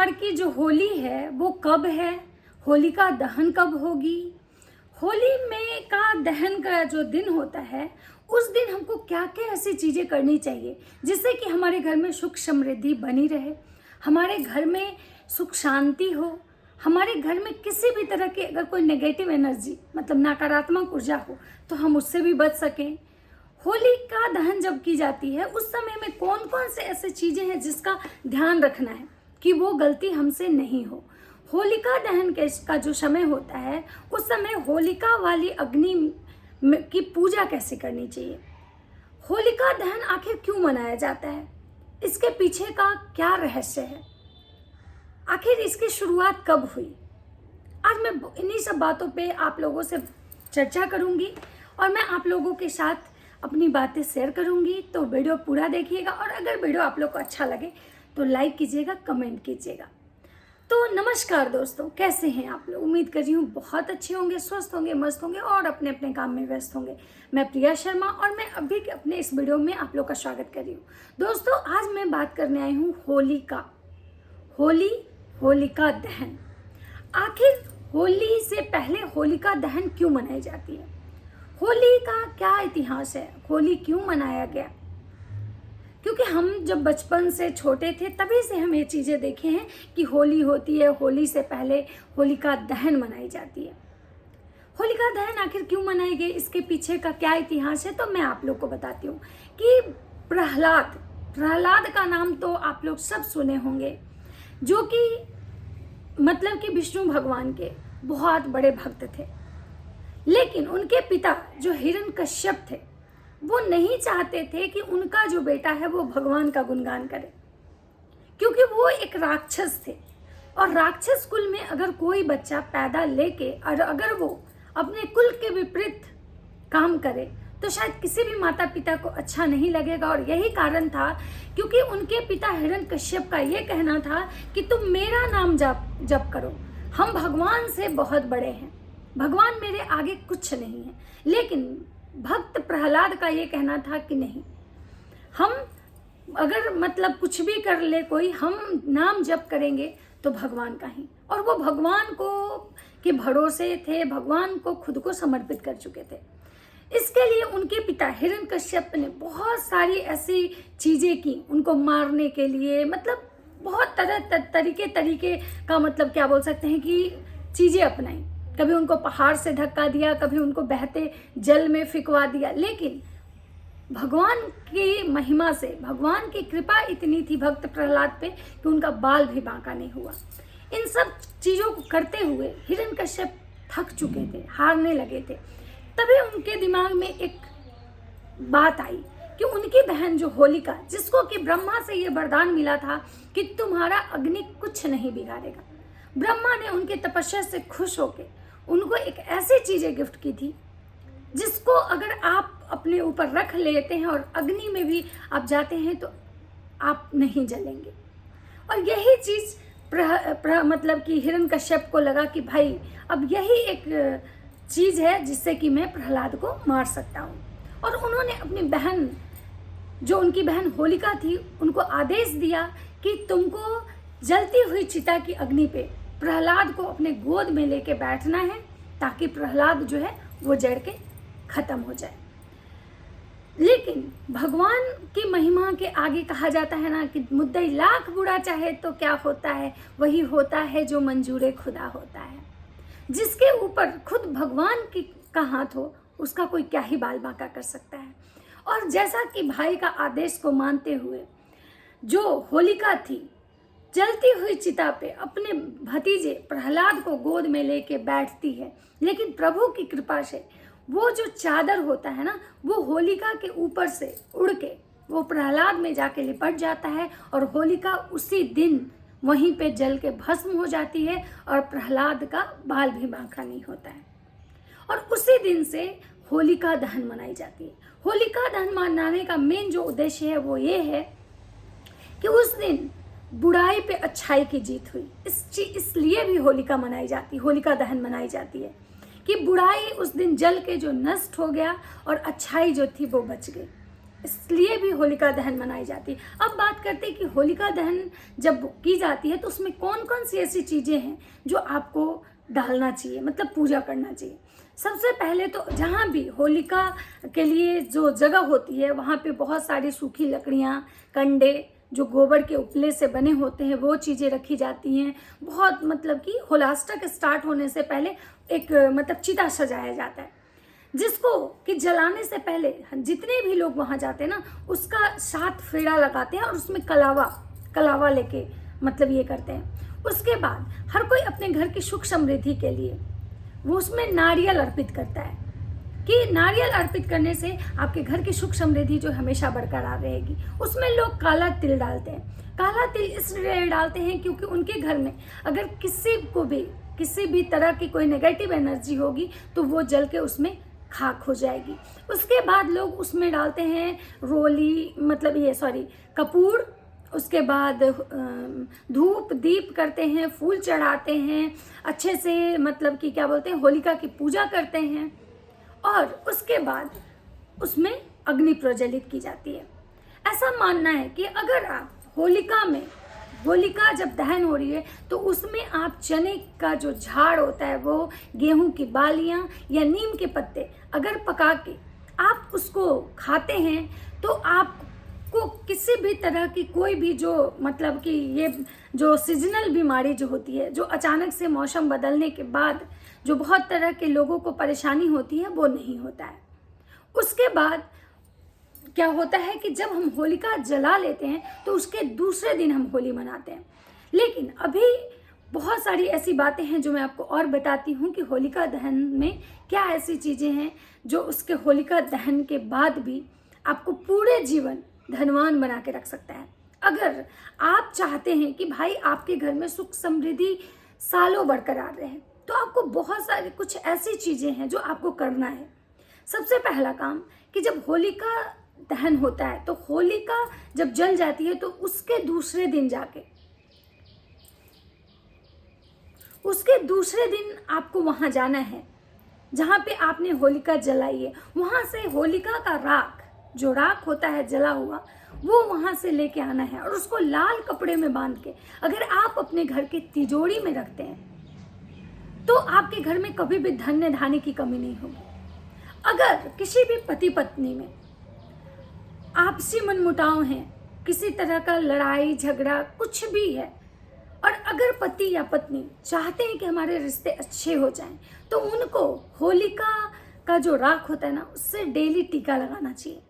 बार की जो होली है वो कब है, होलिका दहन कब होगी, होली में का दहन का जो दिन होता है उस दिन हमको क्या क्या ऐसी चीज़ें करनी चाहिए जिससे कि हमारे घर में सुख समृद्धि बनी रहे, हमारे घर में सुख शांति हो, हमारे घर में किसी भी तरह की अगर कोई नेगेटिव एनर्जी मतलब नकारात्मक ऊर्जा हो तो हम उससे भी बच सकें। होली का दहन जब की जाती है उस समय में कौन कौन से ऐसे चीज़ें हैं जिसका ध्यान रखना है कि वो गलती हमसे नहीं हो। होलिका दहन का जो समय होता है उस समय होलिका वाली अग्नि की पूजा कैसे करनी चाहिए, होलिका दहन आखिर क्यों मनाया जाता है, इसके पीछे का क्या रहस्य है, आखिर इसकी शुरुआत कब हुई। आज मैं इन्हीं सब बातों पे आप लोगों से चर्चा करूंगी और मैं आप लोगों के साथ अपनी बातें शेयर करूंगी। तो वीडियो पूरा देखिएगा और अगर वीडियो आप लोग को अच्छा लगे तो लाइक कीजिएगा, कमेंट कीजिएगा। तो नमस्कार दोस्तों, कैसे हैं आप लोग। उम्मीद कर रही हूँ बहुत अच्छे होंगे, स्वस्थ होंगे, मस्त होंगे और अपने अपने काम में व्यस्त होंगे। मैं प्रिया शर्मा और मैं अभी अपने इस वीडियो में आप लोग का स्वागत कर रही हूँ। दोस्तों आज मैं बात करने आई हूँ होलिका दहन। आखिर होली से पहले होलिका दहन क्यों मनाई जाती है, होली का क्या इतिहास है, होली क्यों मनाया गया। क्योंकि हम जब बचपन से छोटे थे तभी से हम ये चीज़ें देखे हैं कि होली होती है, होली से पहले होलिका दहन मनाई जाती है। होलिका दहन आखिर क्यों मनाई गई, इसके पीछे का क्या इतिहास है, तो मैं आप लोग को बताती हूँ कि प्रहलाद का नाम तो आप लोग सब सुने होंगे, जो कि मतलब कि विष्णु भगवान के बहुत बड़े भक्त थे। लेकिन उनके पिता जो हिरण्यकश्यप थे वो नहीं चाहते थे कि उनका जो बेटा है वो भगवान का गुणगान करे, क्योंकि वो एक राक्षस थे और राक्षस कुल में अगर कोई बच्चा पैदा लेके और अगर वो अपने कुल के विपरीत काम करे तो शायद किसी भी माता पिता को अच्छा नहीं लगेगा। और यही कारण था क्योंकि उनके पिता हिरण्यकश्यप का ये कहना था कि तुम मेरा नाम जप करो, हम भगवान से बहुत बड़े हैं, भगवान मेरे आगे कुछ नहीं है। लेकिन भक्त प्रहलाद का ये कहना था कि नहीं, हम अगर मतलब कुछ भी कर ले कोई, हम नाम जप करेंगे तो भगवान का ही। और वो भगवान को के भरोसे थे, भगवान को खुद को समर्पित कर चुके थे। इसके लिए उनके पिता हिरण्यकश्यप ने बहुत सारी ऐसी चीजें की उनको मारने के लिए, मतलब बहुत तरीके का मतलब क्या बोल सकते हैं कि चीजें अपनाई। कभी उनको पहाड़ से धक्का दिया, कभी उनको बहते जल में फिकवा दिया। लेकिन भगवान की महिमा से, भगवान की कृपा इतनी थी भक्त प्रहलाद पे कि उनका बाल भी बांका नहीं हुआ। इन सब चीज़ों को करते हुए हिरण्यकश्यप थक चुके थे, हारने लगे थे। तभी उनके दिमाग में एक बात आई कि उनकी बहन जो होलिका, जिसको कि ब्रह्मा से ये वरदान मिला था कि तुम्हारा अग्नि कुछ नहीं बिगाड़ेगा, ब्रह्मा ने उनके तपस्या से खुश होकर उनको एक ऐसी चीजें गिफ्ट की थी जिसको अगर आप अपने ऊपर रख लेते हैं और अग्नि में भी आप जाते हैं तो आप नहीं जलेंगे। और यही चीज मतलब कि हिरण्यकश्यप को लगा कि भाई अब यही एक चीज है जिससे कि मैं प्रहलाद को मार सकता हूँ। और उन्होंने अपनी बहन, जो उनकी बहन होलिका थी, उनको आदेश दिया कि तुमको जलती हुई चिता की अग्नि पे प्रहलाद को अपने गोद में लेके बैठना है ताकि प्रहलाद जो है वो जड़ के खत्म हो जाए। लेकिन भगवान की महिमा के आगे कहा जाता है ना कि मुद्दई लाख बुरा चाहे तो क्या होता है, वही होता है जो मंजूरे खुदा होता है। जिसके ऊपर खुद भगवान का हाथ हो उसका कोई क्या ही बाल बांका कर सकता है। और जैसा कि भाई का आदेश को मानते हुए जो होलिका थी जलती हुई चिता पे अपने भतीजे प्रहलाद को गोद में लेके बैठती है। लेकिन प्रभु की कृपा से वो जो चादर होता है ना, वो होलिका के ऊपर से उड़ के वो प्रहलाद में जाके लिपट जाता है और होलिका उसी दिन वहीं पे जल के भस्म हो जाती है और प्रहलाद का बाल भी बांका नहीं होता है। और उसी दिन से होलिका दहन मनाई जाती है। होलिका दहन मनाने का मेन जो उद्देश्य है वो ये है कि उस दिन बुराई पे अच्छाई की जीत हुई। इसलिए भी होलिका मनाई जाती, होलिका दहन मनाई जाती है कि बुराई उस दिन जल के जो नष्ट हो गया और अच्छाई जो थी वो बच गई। इसलिए भी होलिका दहन मनाई जाती है। अब बात करते हैं कि होलिका दहन जब की जाती है तो उसमें कौन कौन सी ऐसी चीज़ें हैं जो आपको डालना चाहिए, मतलब पूजा करना चाहिए। सबसे पहले तो जहाँ भी होलिका के लिए जो जगह होती है वहाँ पे बहुत सारी सूखी लकड़ियाँ, कंडे जो गोबर के उपले से बने होते हैं वो चीज़ें रखी जाती हैं। बहुत मतलब कि होलाष्टक स्टार्ट होने से पहले एक मतलब चिता सजाया जाता है, जिसको कि जलाने से पहले जितने भी लोग वहाँ जाते हैं ना उसका 7 फेरा लगाते हैं और उसमें कलावा लेके मतलब ये करते हैं। उसके बाद हर कोई अपने घर की सुख समृद्धि के लिए वो उसमें नारियल अर्पित करता है कि नारियल अर्पित करने से आपके घर की सुख समृद्धि जो हमेशा बरकरार रहेगी। उसमें लोग काला तिल डालते हैं। काला तिल इसलिए डालते हैं क्योंकि उनके घर में अगर किसी भी तरह की कोई नेगेटिव एनर्जी होगी तो वो जल के उसमें खाक हो जाएगी। उसके बाद लोग उसमें डालते हैं रोली मतलब कपूर। उसके बाद धूप दीप करते हैं, फूल चढ़ाते हैं, अच्छे से मतलब कि क्या बोलते हैं होलिका की पूजा करते हैं और उसके बाद उसमें अग्नि प्रज्वलित की जाती है। ऐसा मानना है कि अगर आप होलिका जब दहन हो रही है तो उसमें आप चने का जो झाड़ होता है वो गेहूं की बालियां या नीम के पत्ते अगर पका के आप उसको खाते हैं तो आपको किसी भी तरह की कोई भी जो मतलब कि ये जो सीजनल बीमारी जो होती है, जो अचानक से मौसम बदलने के बाद जो बहुत तरह के लोगों को परेशानी होती है वो नहीं होता है। उसके बाद क्या होता है कि जब हम होलिका जला लेते हैं तो उसके दूसरे दिन हम होली मनाते हैं। लेकिन अभी बहुत सारी ऐसी बातें हैं जो मैं आपको और बताती हूँ कि होलिका दहन में क्या ऐसी चीज़ें हैं जो उसके होलिका दहन के बाद भी आपको पूरे जीवन धनवान बना के रख सकता है। अगर आप चाहते हैं कि भाई आपके घर में सुख समृद्धि सालों बरकरार रहे तो आपको बहुत सारी कुछ ऐसी चीज़ें हैं जो आपको करना है। सबसे पहला काम कि जब होलिका दहन होता है तो होलिका जब जल जाती है तो उसके दूसरे दिन आपको वहाँ जाना है जहाँ पे आपने होलिका जलाई है। वहाँ से होलिका का राख होता है जला हुआ वो वहाँ से लेके आना है और उसको लाल कपड़े में बांध के अगर आप अपने घर के तिजोरी में रखते हैं तो आपके घर में कभी भी धन्य धान्य की कमी नहीं होगी। अगर किसी भी पति पत्नी में आपसी मनमुटाव है, किसी तरह का लड़ाई झगड़ा कुछ भी है और अगर पति या पत्नी चाहते हैं कि हमारे रिश्ते अच्छे हो जाएं तो उनको होलिका का जो राख होता है ना उससे डेली टीका लगाना चाहिए,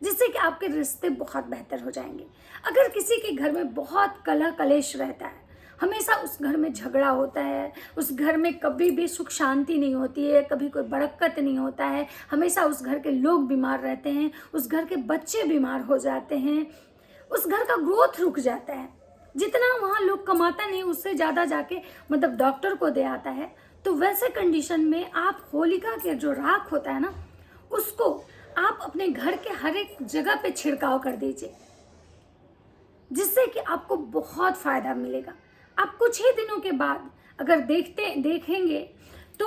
जिससे कि आपके रिश्ते बहुत बेहतर हो जाएंगे। अगर किसी के घर में बहुत कलह कलेश रहता है, हमेशा उस घर में झगड़ा होता है, उस घर में कभी भी सुख शांति नहीं होती है, कभी कोई बरकत नहीं होता है, हमेशा उस घर के लोग बीमार रहते हैं, उस घर के बच्चे बीमार हो जाते हैं, उस घर का ग्रोथ रुक जाता है, जितना वहाँ लोग कमाता नहीं उससे ज़्यादा जाके मतलब डॉक्टर को दे आता है। तो वैसे कंडीशन में आप होलिका के जो राख होता है ना उसको आप अपने घर के हर एक जगह पे छिड़काव कर दीजिए, जिससे कि आपको बहुत फायदा मिलेगा। आप कुछ ही दिनों के बाद अगर देखेंगे तो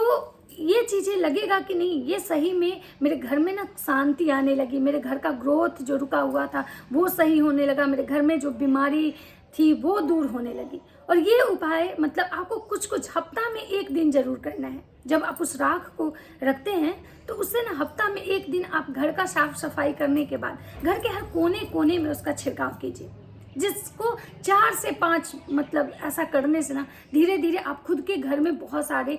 ये चीज़ें लगेगा कि नहीं ये सही में मेरे घर में ना शांति आने लगी, मेरे घर का ग्रोथ जो रुका हुआ था वो सही होने लगा, मेरे घर में जो बीमारी थी वो दूर होने लगी। और ये उपाय मतलब आपको कुछ हफ्ता में 1 दिन जरूर करना है। जब आप उस राख को रखते हैं तो उससे ना हफ्ता में 1 दिन आप घर का साफ सफाई करने के बाद घर के हर कोने कोने में उसका छिड़काव कीजिए, जिसको 4 से 5 मतलब ऐसा करने से ना धीरे धीरे आप खुद के घर में बहुत सारे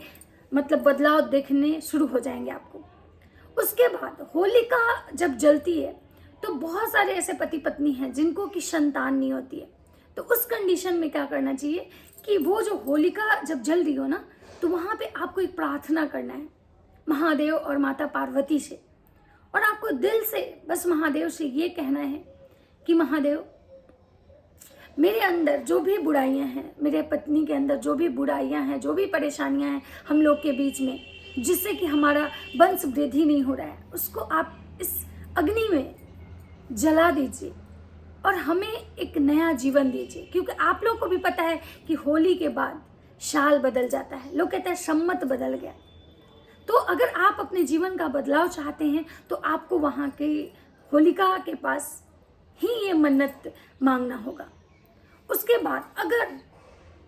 मतलब बदलाव देखने शुरू हो जाएंगे आपको। उसके बाद होलिका जब जलती है तो बहुत सारे ऐसे पति पत्नी हैं जिनको की संतान नहीं होती है, तो उस कंडीशन में क्या करना चाहिए कि वो जो होलिका जब जल रही हो ना तो वहाँ पे आपको एक प्रार्थना करना है महादेव और माता पार्वती से, और आपको दिल से बस महादेव से ये कहना है कि महादेव मेरे अंदर जो भी बुराइयां हैं, मेरे पत्नी के अंदर जो भी बुराइयां हैं, जो भी परेशानियां हैं हम लोग के बीच में, जिससे कि हमारा वंश वृद्धि नहीं हो रहा है, उसको आप इस अग्नि में जला दीजिए और हमें एक नया जीवन दीजिए। क्योंकि आप लोग को भी पता है कि होली के बाद साल बदल जाता है, लोग कहते हैं सम्मत बदल गया। तो अगर आप अपने जीवन का बदलाव चाहते हैं तो आपको वहाँ के होलिका के पास ही ये मन्नत मांगना होगा। उसके बाद अगर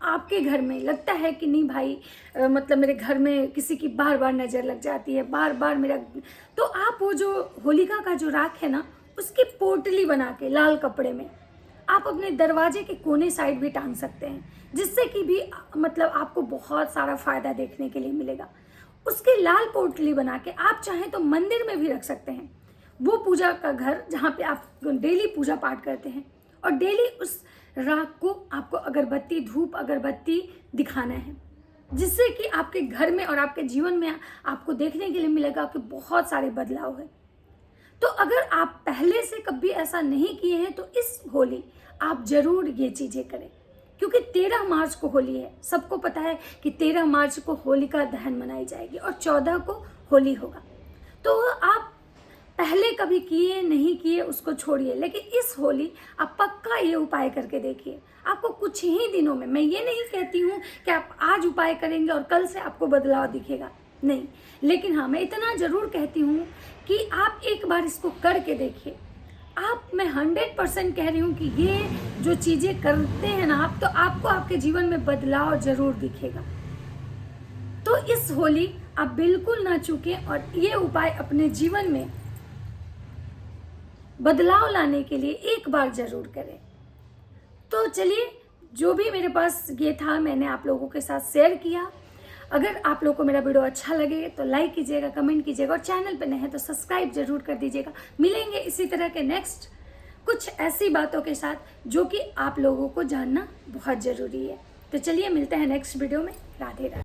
आपके घर में लगता है कि नहीं भाई मतलब मेरे घर में किसी की बार बार नज़र लग जाती है, बार बार मेरा, तो आप वो जो होलिका का जो राख है ना, उसकी पोटली बना के लाल कपड़े में आप अपने दरवाजे के कोने साइड भी टांग सकते हैं, जिससे कि भी मतलब आपको बहुत सारा फ़ायदा देखने के लिए मिलेगा। उसकी लाल पोटली बना के आप चाहें तो मंदिर में भी रख सकते हैं, वो पूजा का घर जहाँ पे आप डेली पूजा पाठ करते हैं, और डेली उस राख को आपको अगरबत्ती, धूप अगरबत्ती दिखाना है, जिससे कि आपके घर में और आपके जीवन में आपको देखने के लिए मिलेगा कि बहुत सारे बदलाव है। तो अगर आप पहले से कभी ऐसा नहीं किए हैं तो इस होली आप जरूर ये चीज़ें करें, क्योंकि 13 मार्च को होली है। सबको पता है कि 13 मार्च को होलिका दहन मनाई जाएगी और 14 को होली होगा। तो आप पहले कभी किए नहीं किए उसको छोड़िए, लेकिन इस होली आप पक्का ये उपाय करके देखिए। आपको कुछ ही दिनों में, मैं ये नहीं कहती हूँ कि आप आज उपाय करेंगे और कल से आपको बदलाव दिखेगा, नहीं, लेकिन हाँ मैं इतना ज़रूर कहती हूँ कि आप एक बार इसको करके देखिए। मैं 100% कह रही हूँ कि ये जो चीज़ें करते हैं ना आप, तो आपको आपके जीवन में बदलाव ज़रूर दिखेगा। तो इस होली आप बिल्कुल ना चूकें और ये उपाय अपने जीवन में बदलाव लाने के लिए एक बार ज़रूर करें। तो चलिए, जो भी मेरे पास ये था मैंने आप लोगों के साथ शेयर किया। अगर आप लोगों को मेरा वीडियो अच्छा लगे तो लाइक कीजिएगा, कमेंट कीजिएगा, और चैनल पे नए हैं तो सब्सक्राइब जरूर कर दीजिएगा। मिलेंगे इसी तरह के नेक्स्ट कुछ ऐसी बातों के साथ जो कि आप लोगों को जानना बहुत ज़रूरी है। तो चलिए मिलते हैं नेक्स्ट वीडियो में। राधे राधे।